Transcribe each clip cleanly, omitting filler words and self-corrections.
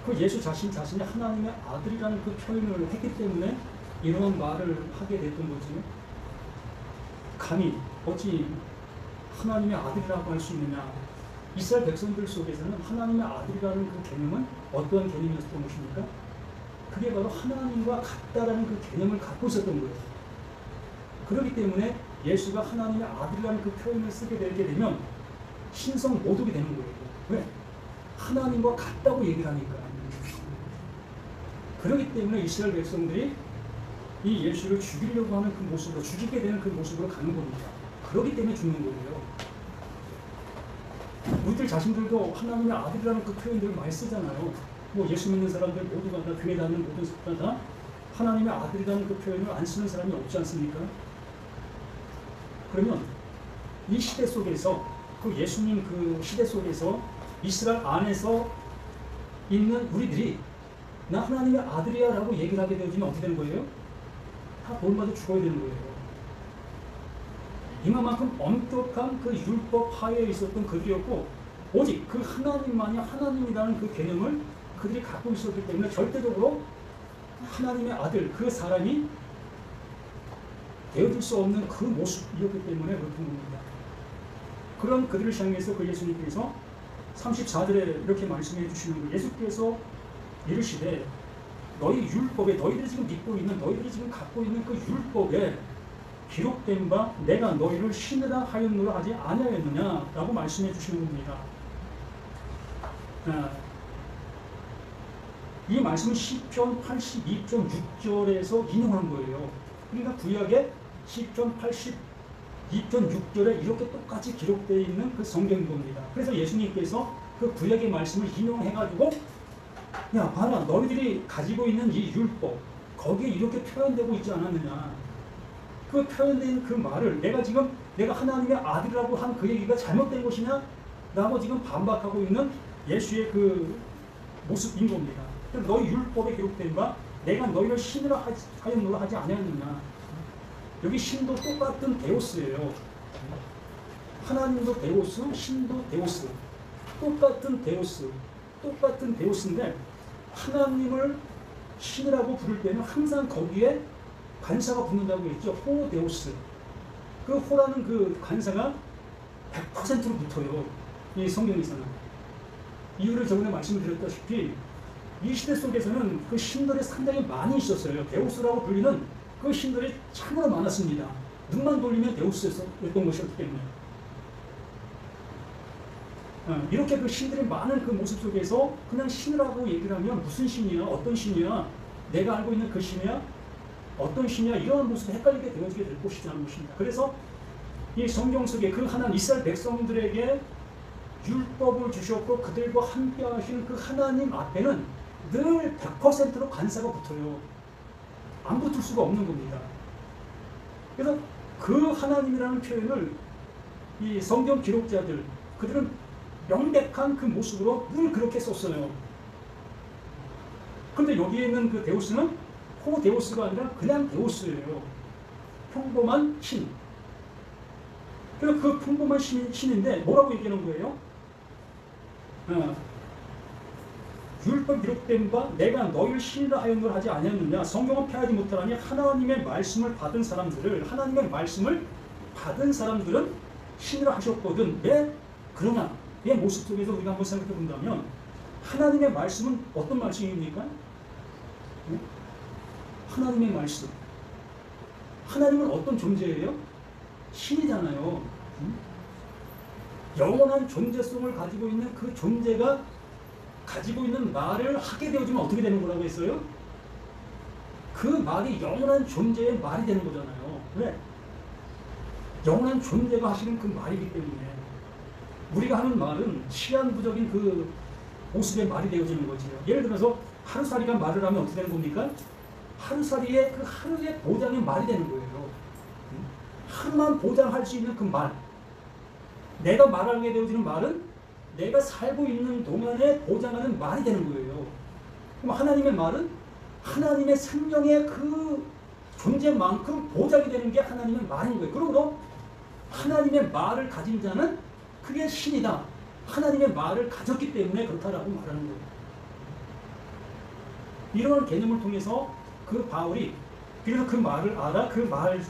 그 예수 자신이 하나님의 아들이라는 그 표현을 했기 때문에 이런 말을 하게 됐던 거지. 감히 어찌 하나님의 아들이라고 할 수 있느냐. 이스라엘 백성들 속에서는 하나님의 아들이라는 그 개념은 어떤 개념이었던 것입니까? 그게 바로 하나님과 같다라는 그 개념을 갖고 있었던 거예요. 그렇기 때문에 예수가 하나님의 아들이라는 그 표현을 쓰게 되면 신성 모독이 되는 거예요. 왜? 하나님과 같다고 얘기를 하니까. 그렇기 때문에 이스라엘 백성들이 이 예수를 죽이려고 하는 그 모습으로, 죽이게 되는 그 모습으로 가는 겁니다. 그렇기 때문에 죽는 거예요. 우리들 자신들도 하나님의 아들이라는 그 표현들을 많이 쓰잖아요. 뭐 예수 믿는 사람들 모두가 다, 교회 다니는 모든 사람들 다 하나님의 아들이라는 그 표현을 안 쓰는 사람이 없지 않습니까? 그러면 이 시대 속에서, 그 예수님 그 시대 속에서 이스라엘 안에서 있는 우리들이 나 하나님의 아들이야 라고 얘기를 하게 되어지면 어떻게 되는 거예요? 다 돌마다 죽어야 되는 거예요. 이만큼 엄격한 그 율법 하에 있었던 그들이었고, 오직 그 하나님만이 하나님이라는 그 개념을 그들이 갖고 있었기 때문에 절대적으로 하나님의 아들, 그 사람이 되어질 수 없는 그 모습이었기 때문에 그렇던 겁니다. 그런 그들을 향해서 그 예수님께서 34절에 이렇게 말씀해 주시는 거예요. 예수께서 이르시되 너희 율법에, 너희들이 지금 믿고 있는, 너희들이 지금 갖고 있는 그 율법에 기록된 바 내가 너희를 신으라 하였노라 하지 아니하였느냐 라고 말씀해 주시는 겁니다. 이 말씀은 시편 82.6절에서 인용한 거예요. 그러니까 구약의 시편 82.6절에 이렇게 똑같이 기록되어 있는 그 성경인 겁니다. 그래서 예수님께서 그 구약의 말씀을 인용해가지고 야 봐라, 너희들이 가지고 있는 이 율법 거기에 이렇게 표현되고 있지 않았느냐. 그 표현된 그 말을 내가 하나님의 아들이라고 한 그 얘기가 잘못된 것이냐 라고 지금 반박하고 있는 예수의 그 모습인 겁니다. 너희 율법에 기록된 바 내가 너희를 신으라 하였노라 하지 아니하였느냐. 여기 신도 똑같은 데오스예요. 하나님도 데오스, 신도 데오스. 똑같은 데오스인데 하나님을 신이라고 부를 때는 항상 거기에 관사가 붙는다고 했죠. 호데오스. 그 호라는 그 관사가 100%로 붙어요. 이 성경에서는. 이유를 저번에 말씀드렸다시피 이 시대 속에서는 그 신들이 상당히 많이 있었어요. 데우스라고 불리는 그 신들이 참으로 많았습니다. 눈만 돌리면 데우스였던 것이었기 때문에. 이렇게 그 신들이 많은 그 모습 속에서 그냥 신이라고 얘기를 하면 무슨 신이야? 어떤 신이야? 내가 알고 있는 그 신이야? 어떤 신이야? 이런 모습이 헷갈리게 되어지게 될 것이라는 것입니다. 그래서 이 성경 속에 그 하나님, 이스라엘 백성들에게 율법을 주셨고 그들과 함께 하시는 그 하나님 앞에는 늘 100%로 관사가 붙어요. 안 붙을 수가 없는 겁니다. 그래서 그 하나님이라는 표현을 이 성경 기록자들, 그들은 명백한 그 모습으로 늘 그렇게 썼어요. 그런데 여기에 있는 그 데우스는 호데우스가 아니라 그냥 데우스예요. 평범한 신. 그래서 그 평범한 신인데 뭐라고 얘기하는 거예요? 율법 기록된 바 내가 너희를 신이라 하였노라 하지 아니하느냐. 성경은 패하지 못하라니 하나님의 말씀을 받은 사람들은 신이라 하셨거든. 왜 그러냐? 이 모습 속에서 우리가 한번 생각해 본다면 하나님의 말씀은 어떤 말씀입니까? 하나님의 말씀. 하나님은 어떤 존재예요? 신이잖아요. 영원한 존재성을 가지고 있는 그 존재가 가지고 있는 말을 하게 되어지면 어떻게 되는 거라고 했어요? 그 말이 영원한 존재의 말이 되는 거잖아요. 왜? 영원한 존재가 하시는 그 말이기 때문에 우리가 하는 말은 시한부적인 그 모습의 말이 되어지는 거지요. 예를 들어서 하루살이가 말을 하면 어떻게 되는 겁니까? 하루살이의 그 하루의 보장의 말이 되는 거예요. 하루만 보장할 수 있는 그 말. 내가 말하게 되어지는 말은 내가 살고 있는 동안에 보장하는 말이 되는 거예요. 그럼 하나님의 말은 하나님의 생명의 그 존재만큼 보장이 되는 게 하나님의 말인 거예요. 그러므로 하나님의 말을 가진 자는 그게 신이다. 하나님의 말을 가졌기 때문에 그렇다라고 말하는 거예요. 이런 개념을 통해서 그 바울이 그래서 그 말을 알아 그 말에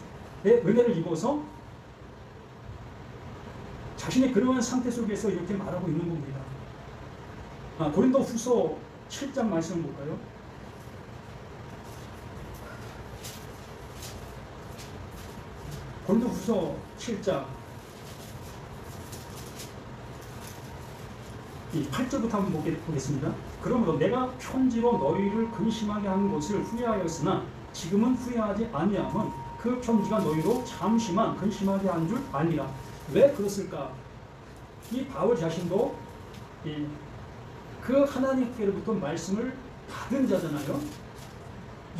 은혜를 입어서 자신의 그러한 상태 속에서 이렇게 말하고 있는 겁니다. 고린도 후서 7장 말씀을 볼까요? 고린도 후서 7장 이 8절부터 한번 보겠습니다. 그러므로 내가 편지로 너희를 근심하게 한 것을 후회하였으나 지금은 후회하지 아니함은 그 편지가 너희로 잠시만 근심하게 한 줄 아니라. 왜 그랬을까? 이 바울 자신도 그 하나님께로부터 말씀을 받은 자잖아요.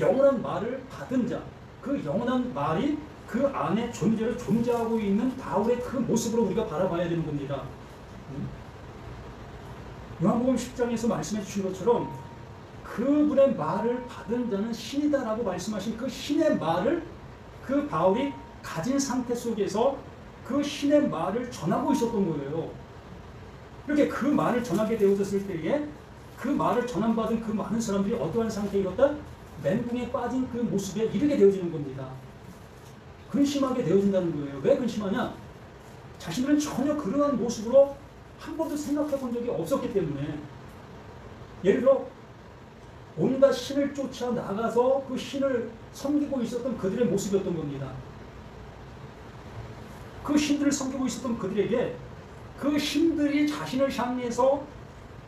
영원한 말을 받은 자, 그 영원한 말이 그 안에 존재하고 있는 바울의 그 모습으로 우리가 바라봐야 되는 겁니다. 요한복음 10장에서 말씀해 주신 것처럼 그분의 말을 받은 자는 신이다라고 말씀하신 그 신의 말을 그 바울이 가진 상태 속에서 그 신의 말을 전하고 있었던 거예요. 이렇게 그 말을 전하게 되어졌을 때에 그 말을 전함받은 그 많은 사람들이 어떠한 상태에 이뤘다? 멘붕에 빠진 그 모습에 이르게 되어지는 겁니다. 근심하게 되어진다는 거예요. 왜 근심하냐? 자신들은 전혀 그러한 모습으로 한 번도 생각해 본 적이 없었기 때문에. 예를 들어 온갖 신을 쫓아 나가서 그 신을 섬기고 있었던 그들의 모습이었던 겁니다. 그 신들을 섬기고 있었던 그들에게 그 신들이 자신을 향해서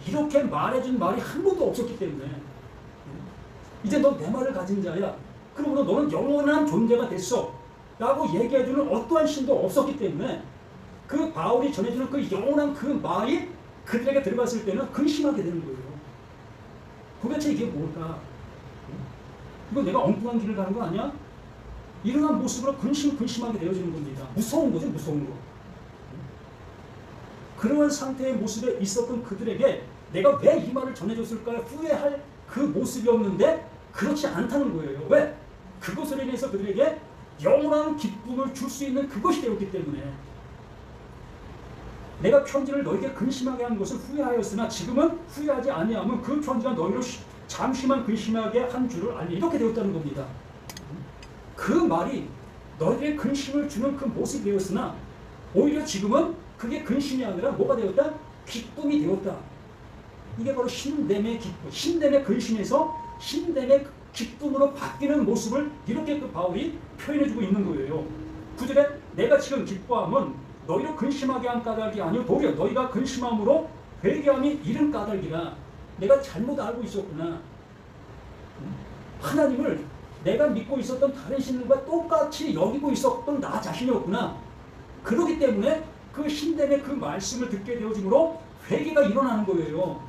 이렇게 말해준 말이 한 번도 없었기 때문에 이제 너 내 말을 가진 자야. 그러므로 너는 영원한 존재가 됐어 라고 얘기해주는 어떠한 신도 없었기 때문에 그 바울이 전해주는 그 영원한 그 말이 그들에게 들어갔을 때는 근심하게 되는 거예요. 도대체 이게 뭘까? 이거 내가 엉뚱한 길을 가는 거 아니야? 이러한 모습으로 근심하게 되어지는 겁니다. 무서운 거죠, 무서운 거. 그러한 상태의 모습에 있었던 그들에게 내가 왜 이 말을 전해줬을까 후회할 그 모습이었는데 그렇지 않다는 거예요. 왜? 그것을 인해서 그들에게 영원한 기쁨을 줄 수 있는 그것이 되었기 때문에. 내가 편지를 너에게 근심하게 한 것을 후회하였으나 지금은 후회하지 아니하면 그 편지가 너희를 잠시만 근심하게 한 줄을 알리. 이렇게 되었다는 겁니다. 그 말이 너희에게 근심을 주는 그 모습이 되었으나 오히려 지금은 그게 근심이 아니라 뭐가 되었다? 기쁨이 되었다. 이게 바로 신됨의 기쁨, 신됨의 근심에서 신됨의 기쁨으로 바뀌는 모습을 이렇게 그 바울이 표현해주고 있는 거예요. 9절에 내가 지금 기뻐함은 너희를 근심하게 한 까닭이 아니요 도리어 너희가 근심함으로 회개함이 이른 까닭이라. 내가 잘못 알고 있었구나. 하나님을 내가 믿고 있었던 다른 신들과 똑같이 여기고 있었던 나 자신이었구나. 그렇기 때문에 그 신됨의 그 말씀을 듣게 되어짐으로 회개가 일어나는 거예요.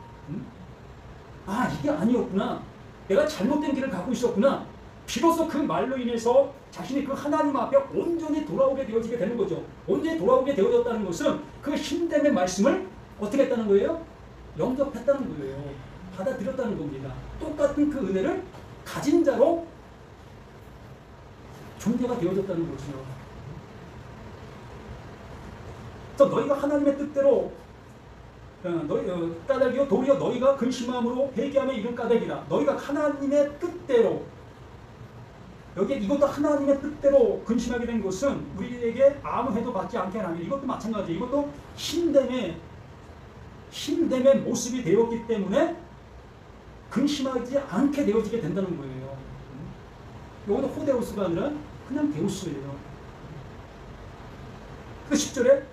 아, 이게 아니었구나. 내가 잘못된 길을 가고 있었구나. 비로소 그 말로 인해서 자신이 그 하나님 앞에 온전히 돌아오게 되어지게 되는 거죠. 온전히 돌아오게 되어졌다는 것은 그 신됨의 말씀을 어떻게 했다는 거예요? 영접했다는 거예요. 받아들였다는 겁니다. 똑같은 그 은혜를 가진 자로 존재가 되어졌다는 거죠. 그래서 너희가 하나님의 뜻대로 까닭이요 도리어 너희가 근심함으로 회개함에 이른 까닭이라. 너희가 하나님의 뜻대로, 여기에 이것도 하나님의 뜻대로 근심하게 된 것은 우리에게 아무 해도 받지 않게 하나님. 이것도 마찬가지. 이것도 신됨의 모습이 되었기 때문에 근심하지 않게 되어지게 된다는 거예요. 이것도 호데우스가 아니라 그냥 데우스예요. 그 10절에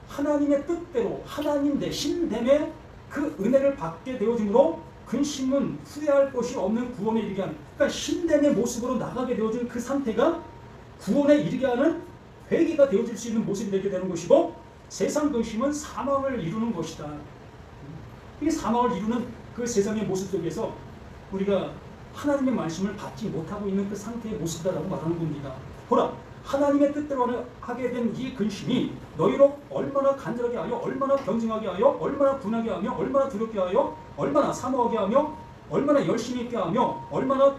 하나님의 뜻대로 하나님 대 신됨의 그 은혜를 받게 되어짐으로 근심은 후회할 것이 없는 구원에 이르게 하는, 그러니까 신됨의 모습으로 나가게 되어진 그 상태가 구원에 이르게 하는 회개가 되어질 수 있는 모습이 되게 되는 것이고, 세상 근심은 사망을 이루는 것이다. 이 사망을 이루는 그 세상의 모습 속에서 우리가 하나님의 말씀을 받지 못하고 있는 그 상태의 모습이다라고 말하는 겁니다. 보라, 하나님의 뜻대로 하게 된 이 근심이 너희로 얼마나 간절하게 하여, 얼마나 경쟁하게 하여, 얼마나 분하게 하며, 얼마나 두렵게 하여, 얼마나 사모하게 하며, 얼마나 열심히 있게 하며, 얼마나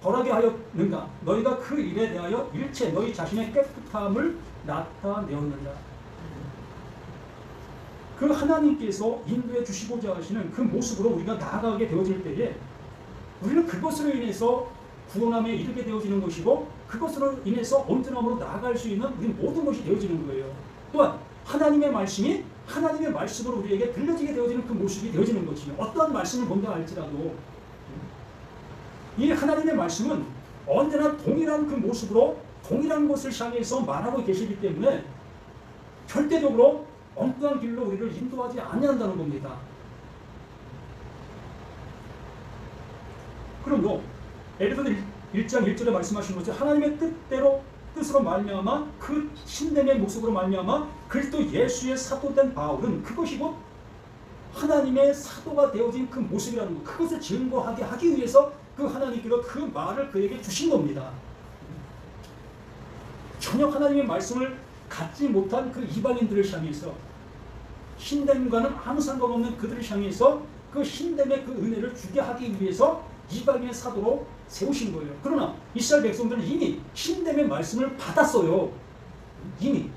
덜하게 하였는가. 너희가 그 일에 대하여 일체 너희 자신의 깨끗함을 나타내었느니라. 그 하나님께서 인도해 주시고자 하시는 그 모습으로 우리가 나아가게 되어질 때에 우리는 그것으로 인해서 구원함에 이르게 되어지는 것이고 그것으로 인해서 온전함으로 나아갈 수 있는 우리 모든 것이 되어지는 거예요. 또한 하나님의 말씀이 하나님의 말씀으로 우리에게 들려지게 되어지는 그 모습이 되어지는 것이요. 어떠한 말씀을 본다 할지라도 이 하나님의 말씀은 언제나 동일한 그 모습으로 동일한 것을 향해서 말하고 계시기 때문에 절대적으로 엉뚱한 길로 우리를 인도하지 아니한다는 겁니다. 그러므로 에베소서 1장 1절에 말씀하신 것처럼 하나님의 뜻으로 말미암아 그 신dem의 모습으로 말미암아 그리스도 예수의 사도된 바울은 그것이 곧 하나님의 사도가 되어진 그 모습이라는 것, 그것을 증거하게 하기 위해서 그 하나님께서 그 말을 그에게 주신 겁니다. 전혀 하나님의 말씀을 갖지 못한 그 이방인들을 향해서 신dem과는 아무 상관없는 그들을 향해서 그 신dem의 그 은혜를 주게 하기 위해서 이방인의 사도로 세우신 거예요. 그러나 이스라엘 백성들은 이미 신dem의 말씀을 받았어요. 이미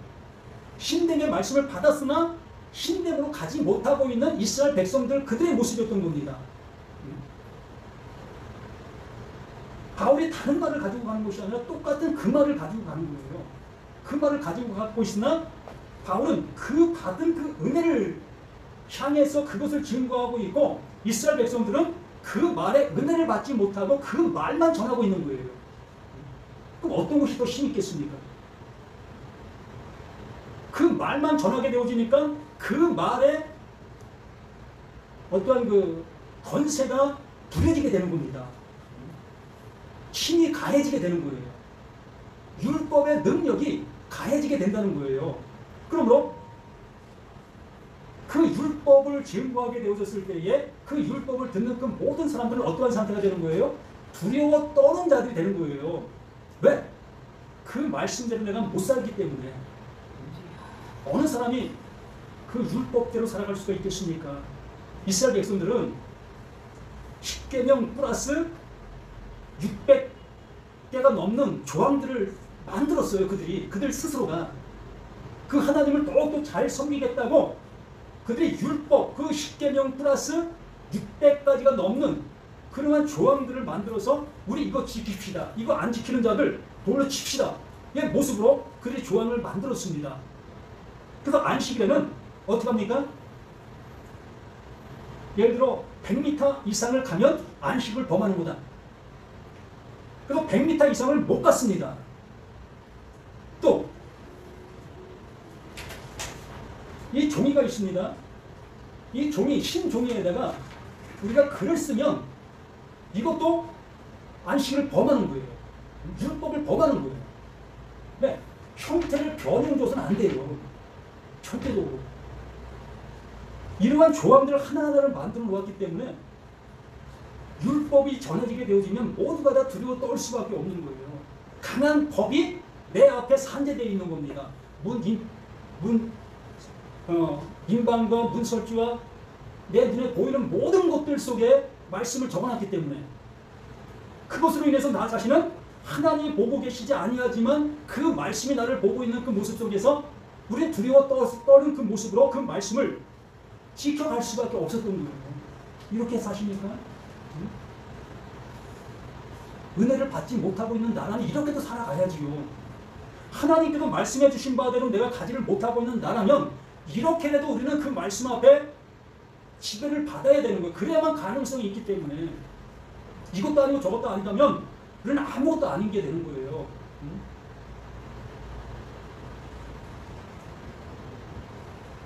신dem의 말씀을 받았으나 신dem으로 가지 못하고 있는 이스라엘 백성들 그들의 모습이었던 겁니다. 바울이 다른 말을 가지고 가는 것이 아니라 똑같은 그 말을 가지고 가는 거예요. 그 말을 가지고 갖고 있으나 바울은 그 받은 그 은혜를 향해서 그것을 증거하고 있고 이스라엘 백성들은 그 말에 은혜를 받지 못하고 그 말만 전하고 있는 거예요. 그럼 어떤 것이 더 힘있겠습니까? 그 말만 전하게 되어지니까 그 말에 어떠한 그 권세가 부려지게 되는 겁니다. 힘이 가해지게 되는 거예요. 율법의 능력이 가해지게 된다는 거예요. 그러므로 그 율법을 증거하게 되어졌을 때에 그 율법을 듣는 그 모든 사람들은 어떠한 상태가 되는 거예요? 두려워 떠는 자들이 되는 거예요. 왜? 그 말씀대로 내가 못 살기 때문에. 어느 사람이 그 율법대로 살아갈 수가 있겠습니까? 이스라엘 백성들은 10계명 플러스 600개가 넘는 조항들을 만들었어요. 그들 스스로가. 그 하나님을 더욱더 잘 섬기겠다고 그들이 율법, 그 10계명 플러스 600가지가 넘는 그러한 조항들을 만들어서 우리 이거 지킵시다. 이거 안 지키는 자들 돌로 칩시다. 이 모습으로 그들이 조항을 만들었습니다. 그래서 안식일에는 어떻게 합니까? 예를 들어 100m 이상을 가면 안식을 범하는 거다. 그래서 100m 이상을 못 갔습니다. 또 이 종이가 있습니다. 이 종이, 흰 종이에다가 우리가 글을 쓰면 이것도 안식을 범하는 거예요. 율법을 범하는 거예요. 네, 형태를 변형줘서는 안 돼요. 절대적으로. 이러한 조항들을 하나하나를 만들어 놓았기 때문에 율법이 전해지게 되어지면 모두가 다 두려워 떨 수밖에 없는 거예요. 강한 법이 내 앞에 산재되어 있는 겁니다. 인방과 문설주와 내 눈에 보이는 모든 것들 속에 말씀을 적어놨기 때문에 그것으로 인해서 나 자신은 하나님이 보고 계시지 아니하지만 그 말씀이 나를 보고 있는 그 모습 속에서 우리는 두려워 떠는 그 모습으로 그 말씀을 지켜갈 수밖에 없었던 거예요. 이렇게 사십니까? 은혜를 받지 못하고 있는 나라는 이렇게도 살아가야지요. 하나님께서 말씀해 주신 바대로 내가 가지를 못하고 있는 나라면 이렇게라도 우리는 그 말씀 앞에 지배를 받아야 되는 거예요. 그래야만 가능성이 있기 때문에 이것도 아니고 저것도 아니다면 우리는 아무것도 아닌 게 되는 거예요.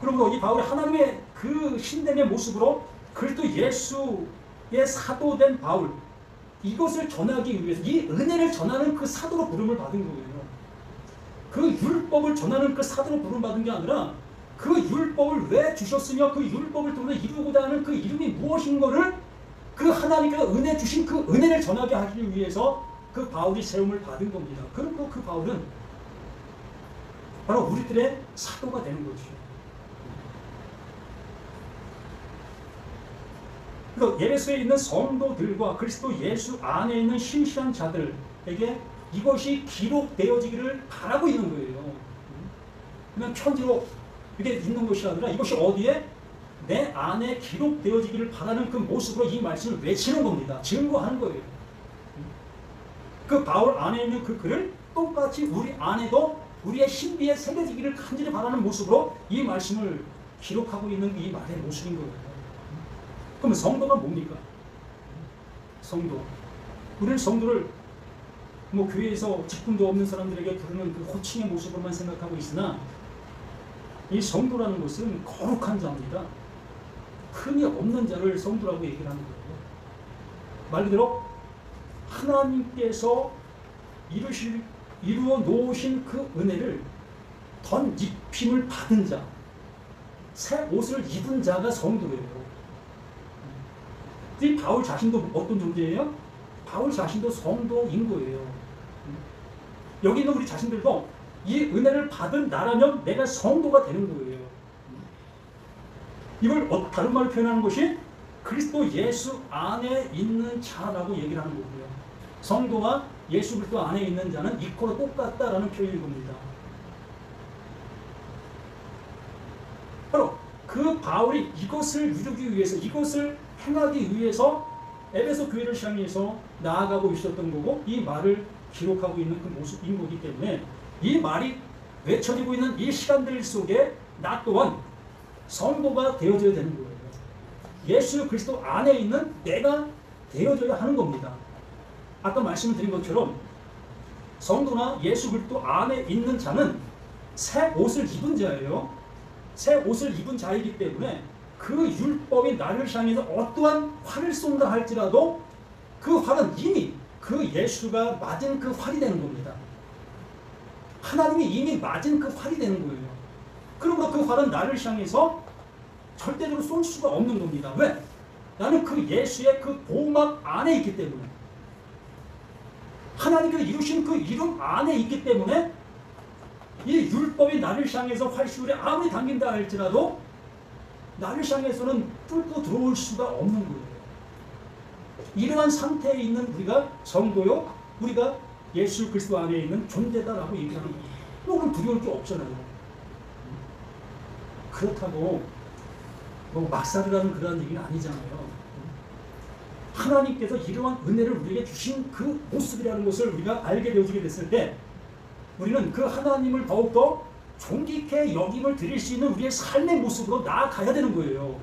그러므로 이 바울이 하나님의 그 신dem의 모습으로 그리스도 예수의 사도된 바울, 이것을 전하기 위해서 이 은혜를 전하는 그 사도로 부름을 받은 거예요. 그 율법을 전하는 그 사도로 부름 받은 게 아니라 그 율법을 왜 주셨으며 그 율법을 통해 이루고자 하는 그 이름이 무엇인 거를 그 하나님께서 은혜 주신 그 은혜를 전하게 하기 위해서 그 바울이 세움을 받은 겁니다. 그리고 그 바울은 바로 우리들의 사도가 되는 거죠. 그래서 에베소에 있는 성도들과 그리스도 예수 안에 있는 신실한 자들에게 이것이 기록되어지기를 바라고 있는 거예요. 그냥 편지로 이게 있는 것이 아니라 이것이 어디에? 내 안에 기록되어지기를 바라는 그 모습으로 이 말씀을 외치는 겁니다. 증거하는 거예요. 그 바울 안에 있는 그 글을 똑같이 우리 안에도 우리의 신비에 새겨지기를 간절히 바라는 모습으로 이 말씀을 기록하고 있는 이 말의 모습인 거예요. 그러면 성도가 뭡니까? 성도. 우리는 성도를 뭐 교회에서 직분도 없는 사람들에게 부르는 그 호칭의 모습으로만 생각하고 있으나 이 성도라는 것은 거룩한 자입니다. 흠이 없는 자를 성도라고 얘기를 하는 거예요. 말 그대로 하나님께서 이루어 놓으신 그 은혜를 던 입힘을 받은 자, 새 옷을 입은 자가 성도예요. 이 바울 자신도 어떤 존재예요? 바울 자신도 성도인 거예요. 여기 있는 우리 자신들도 이 은혜를 받은 나라면 내가 성도가 되는 거예요. 이걸 다른 말로 표현하는 것이 그리스도 예수 안에 있는 자라고 얘기를 하는 거고요. 성도가 예수 그리스도 안에 있는 자는 이코로 똑같다라는 표현인 겁니다. 바로 그 바울이 이것을 이루기 위해서, 이것을 행하기 위해서 에베소 교회를 향해서 나아가고 있었던 거고, 이 말을 기록하고 있는 그 모습인 거기 때문에 이 말이 외쳐지고 있는 이 시간들 속에 나 또한 성도가 되어져야 되는 거예요. 예수 그리스도 안에 있는 내가 되어져야 하는 겁니다. 아까 말씀드린 것처럼 성도나 예수 그리스도 안에 있는 자는 새 옷을 입은 자예요. 새 옷을 입은 자이기 때문에 그 율법이 나를 향해서 어떠한 활을 쏜다 할지라도 그 활은 이미 그 예수가 맞은 그 활이 되는 겁니다. 하나님이 이미 맞은 그 활이 되는 거예요. 그러므로 그 활은 나를 향해서 절대적으로 쏠 수가 없는 겁니다. 왜? 나는 그 예수의 그 보호막 안에 있기 때문에, 하나님께서 이루신 그 이름 안에 있기 때문에 이 율법이 나를 향해서 활시울에 아무리 당긴다 할지라도 나를 향해서는 뚫고 들어올 수가 없는 거예요. 이러한 상태에 있는 우리가 성도요, 우리가 예수 그리스도 안에 있는 존재다라고 얘기하는 거예요. 그럼 두려울 게 없잖아요. 그렇다고 뭐 막살이라는 그런 얘기는 아니잖아요. 하나님께서 이러한 은혜를 우리에게 주신 그 모습이라는 것을 우리가 알게 되어지게 됐을 때 우리는 그 하나님을 더욱더 존귀케 여김을 드릴 수 있는 우리의 삶의 모습으로 나아가야 되는 거예요.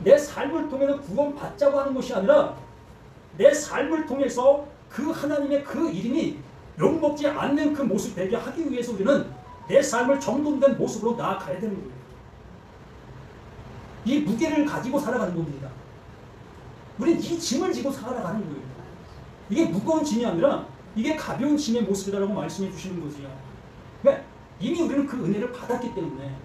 내 삶을 통해서 구원받자고 하는 것이 아니라 내 삶을 통해서 그 하나님의 그 이름이 욕먹지 않는 그 모습 되게 하기 위해서 우리는 내 삶을 정돈된 모습으로 나아가야 되는 거예요. 이 무게를 가지고 살아가는 겁니다. 우리는 이 짐을 지고 살아가는 거예요. 이게 무거운 짐이 아니라 이게 가벼운 짐의 모습이라고 말씀해 주시는 거지요. 왜? 이미 우리는 그 은혜를 받았기 때문에,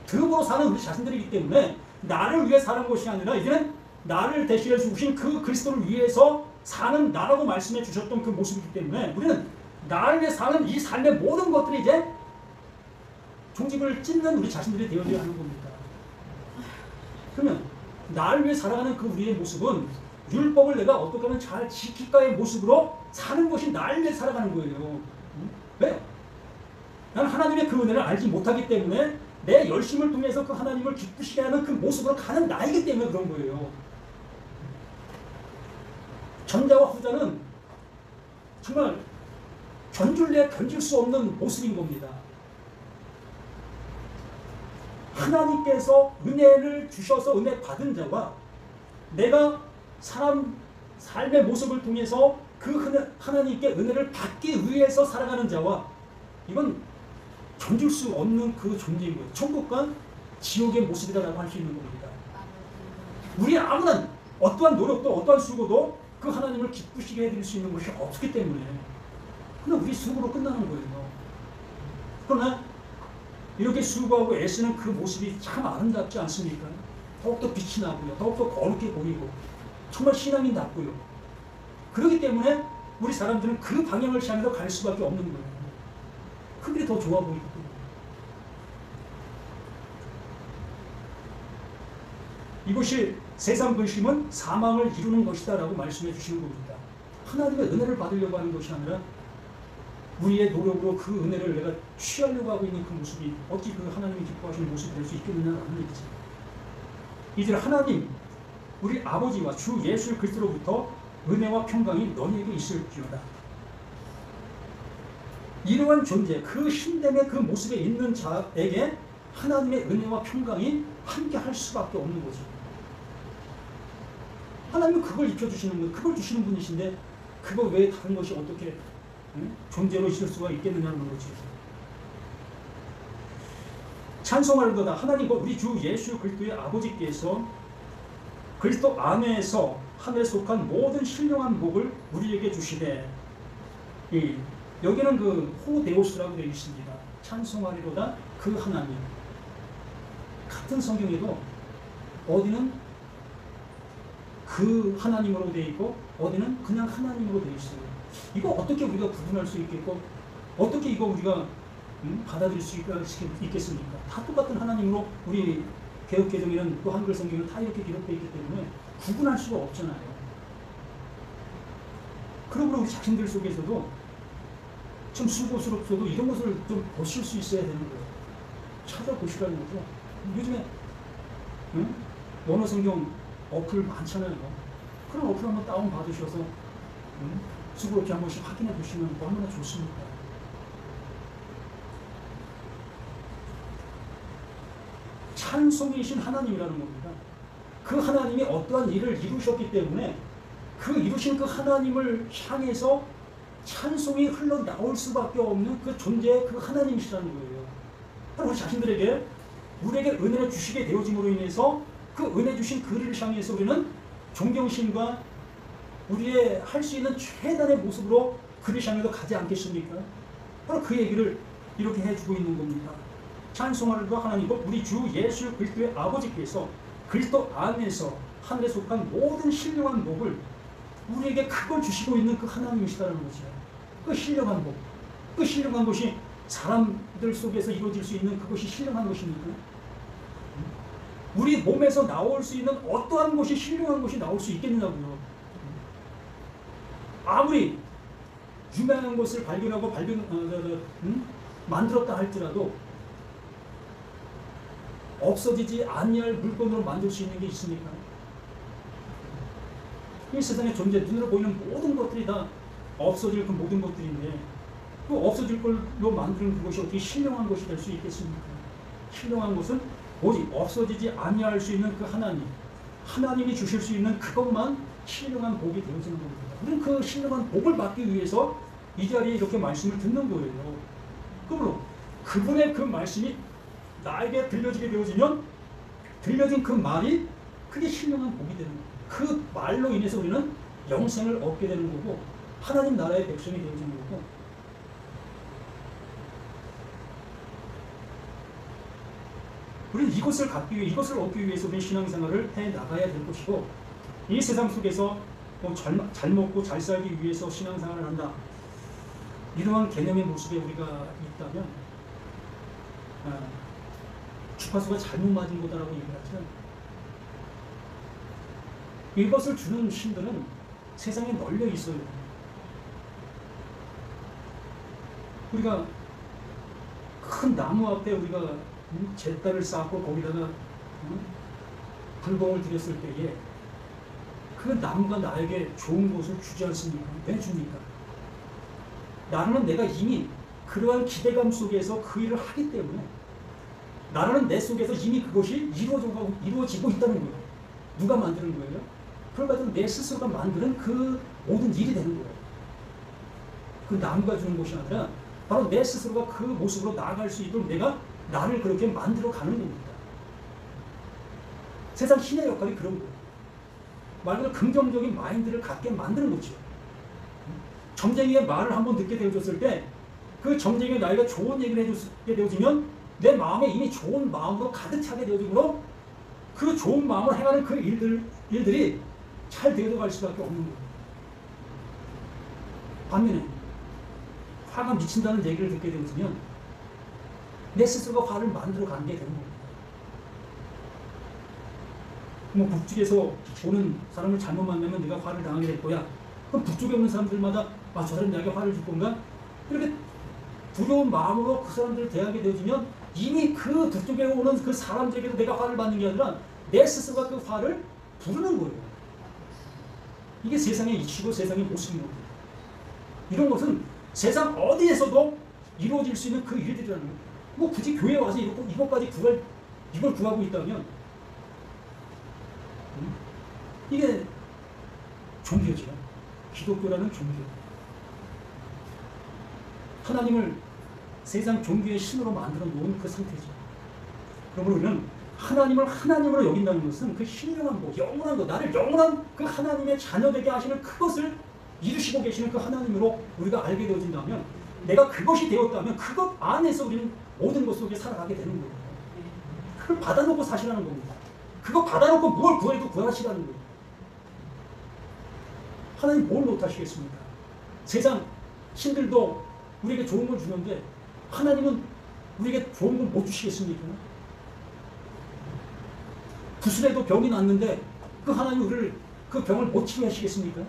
득으로 사는 우리 자신들이기 때문에 나를 위해 사는 것이 아니라 이제는 나를 대신해 주신 그 그리스도를 위해서 사는 나라고 말씀해 주셨던 그 모습이기 때문에 우리는 나를 위해 사는 이 삶의 모든 것들이 이제 종집을 찢는 우리 자신들이 되어져야 하는 겁니다. 그러면 나를 위해 살아가는 그 우리의 모습은 율법을 내가 어떻게 하면 잘 지킬까의 모습으로 사는 것이 나를 위해 살아가는 거예요. 왜? 나는 하나님의 그 은혜를 알지 못하기 때문에 내 열심을 통해서 그 하나님을 기쁘시게 하는 그 모습으로 가는 나이기 때문에 그런 거예요. 전자와 후자는 정말 견줄 수 없는 모습인 겁니다. 하나님께서 은혜를 주셔서 은혜 받은 자와 내가 삶의 모습을 통해서 그 하나님께 은혜를 받기 위해서 살아가는 자와, 이건 견줄 수 없는 그 존재인 거예요. 천국과 지옥의 모습이다라고 할 수 있는 겁니다. 우리 아무나 어떠한 노력도 어떠한 수고도 그 하나님을 기쁘시게 해드릴 수 있는 것이 없기 때문에 그냥 우리 수고로 끝나는 거예요. 그러나 이렇게 수고하고 애쓰는 그 모습이 참 아름답지 않습니까? 더욱더 빛이 나고요. 더욱더 거룩해 보이고 정말 신앙이 낮고요. 그렇기 때문에 우리 사람들은 그 방향을 향해서 갈 수밖에 없는 거예요. 그게 더 좋아 보이고. 이것이 세상 근심은 사망을 이루는 것이다 라고 말씀해 주시는 겁니다. 하나님의 은혜를 받으려고 하는 것이 아니라 우리의 노력으로 그 은혜를 내가 취하려고 하고 있는 그 모습이 어찌 그 하나님이 기뻐하시는 모습이 될 수 있겠느냐라는 얘기지. 이제 하나님 우리 아버지와 주 예수 그리스도로부터 은혜와 평강이 너희에게 있을지어다. 이러한 존재, 그 신됨의 그 모습에 있는 자에게 하나님의 은혜와 평강이 함께 할 수밖에 없는 거지. 하나님은 그걸 입혀주시는 분, 그걸 주시는 분이신데 그거 외에 다른 것이 어떻게 존재로 있을 수가 있겠느냐는 거지. 찬송하려다 하나님 우리 주 예수 그리스도의 아버지께서 그리스도 안에서 하늘에 속한 모든 신령한 복을 우리에게 주시되, 여기는 그 호데오스라고 되어 있습니다. 찬송하리로다 그 하나님. 같은 성경에도 어디는 그 하나님으로 되어 있고 어디는 그냥 하나님으로 되어 있어요. 이거 어떻게 우리가 구분할 수 있겠고 어떻게 이거 우리가 받아들일 수 있겠습니까? 다 똑같은 하나님으로 우리 개혁개정에는 또 한글 성경은 다 이렇게 기록되어 있기 때문에 구분할 수가 없잖아요. 그러므로 우리 자신들 속에서도 좀 수고스럽어도 이런 것을 좀 보실 수 있어야 되는 거예요. 찾아보시라는 거죠. 요즘에 원어 성경 어플 많잖아요. 그런 어플 한번 다운 받으셔서 수고롭게 한 번씩 확인해 보시면 얼마나 좋습니까? 찬송이신 하나님이라는 겁니다. 그 하나님이 어떠한 일을 이루셨기 때문에 그 이루신 그 하나님을 향해서 찬송이 흘러나올 수밖에 없는 그 존재의 그 하나님이시라는 거예요. 바로 우리 자신들에게 우리에게 은혜를 주시게 되어짐으로 인해서 그 은혜 주신 그를 향해서 우리는 존경심과 우리의 할 수 있는 최단의 모습으로 그를 향해서 가지 않겠습니까? 바로 그 얘기를 이렇게 해주고 있는 겁니다. 찬송하리로다 하나님 우리 주 예수 그리스도의 아버지께서 그리스도 안에서 하늘에 속한 모든 신령한 복을 우리에게 그걸 주시고 있는 그 하나님이시다는 거죠. 그 신령한 복, 그 신령한 것이 사람들 속에서 이루어질 수 있는 그것이 신령한 것입니까? 우리 몸에서 나올 수 있는 어떠한 것이 신령한 것이 나올 수 있겠느냐고요. 아무리 유명한 것을 발견하고 만들었다 할지라도 없어지지 아니할 물건으로 만들 수 있는 게 있습니까? 이 세상에 존재, 눈으로 보이는 모든 것들이 다 없어질 그 모든 것들인데 그 없어질 걸로 만드는 그것이 어떻게 신령한 것이 될 수 있겠습니까? 신령한 것은 오직 없어지지 아니할 수 있는 그 하나님, 하나님이 주실 수 있는 그것만 신령한 복이 되어지는 겁니다. 우리는 그 신령한 복을 받기 위해서 이 자리에 이렇게 말씀을 듣는 거예요. 그러므로 그분의 그 말씀이 나에게 들려지게 되어지면 들려진 그 말이 그게 신령한 복이 되는 거예요. 그 말로 인해서 우리는 영생을 얻게 되는 거고 하나님 나라의 백성이 되어지는 거고, 우리는 이것을 갖기 위해, 이것을 얻기 위해서 우리는 신앙생활을 해 나가야 될 것이고, 이 세상 속에서 잘 먹고 잘 살기 위해서 신앙생활을 한다, 이러한 개념의 모습에 우리가 있다면 주파수가 잘못 맞은 거다라고 얘기하죠. 이것을 주는 신들은 세상에 널려 있어요. 우리가 큰 나무 앞에 우리가 잿달을 쌓고 거기다가 불공을 들였을 때에 그 나무가 나에게 좋은 것을 주지 않습니까? 왜 줍니까? 나는 내가 이미 그러한 기대감 속에서 그 일을 하기 때문에 나라는 내 속에서 이미 그것이 이루어지고 있다는 거예요. 누가 만드는 거예요? 그러니까 내 스스로가 만드는 그 모든 일이 되는 거예요. 그 나무가 주는 것이 아니라 바로 내 스스로가 그 모습으로 나아갈 수 있도록 내가 나를 그렇게 만들어 가는 겁니다. 세상 신의 역할이 그런 거예요. 말 그대로 긍정적인 마인드를 갖게 만드는 거죠. 점쟁이의 말을 한번 듣게 되어졌을 때 그 점쟁이의 나이가 좋은 얘기를 해주게 되어지면 내 마음에 이미 좋은 마음으로 가득 차게 되어지므로 그 좋은 마음을 행하는 그 일들이 잘 되어져 갈 수밖에 없는 거예요. 반면에 화가 미친다는 얘기를 듣게 되어지면 내 스스로가 화를 만들어 가는 게 되는 겁니다. 뭐 북쪽에서 오는 사람을 잘못 만나면 내가 화를 당하게 될 거야. 그럼 북쪽에 오는 사람들마다 저 사람 나에게 화를 줄 건가? 이렇게 두려운 마음으로 그 사람들을 대하게 되어지면 이미 그 그쪽에 오는 그 사람들에게도 내가 화를 받는 게 아니라 내 스스로가 그 화를 부르는 거예요. 이게 세상의 이치고 세상의 모습인 겁니다. 이런 것은 세상 어디에서도 이루어질 수 있는 그 일들이라는 거예요. 뭐 굳이 교회에 와서 이것까지 이걸 구하고 있다면 이게 종교죠. 기독교라는 종교. 하나님을 세상 종교의 신으로 만들어 놓은 그 상태죠. 그러므로 우리는 하나님을 하나님으로 여긴다는 것은 그 신령한 것, 영원한 것, 나를 영원한 그 하나님의 자녀되게 하시는 그것을 이루시고 계시는 그 하나님으로 우리가 알게 되어진다면, 내가 그것이 되었다면 그것 안에서 우리는 모든 것 속에 살아가게 되는 거예요. 그걸 받아놓고 사시라는 겁니다. 그거 받아놓고 뭘 구해도 구하시라는 거예요. 하나님 뭘 못하시겠습니까? 세상 신들도 우리에게 좋은 걸 주는데 하나님은 우리에게 좋은 걸 못 주시겠습니까? 구슬에도 병이 났는데 그 하나님 우리를 그 병을 못 치게 하시겠습니까?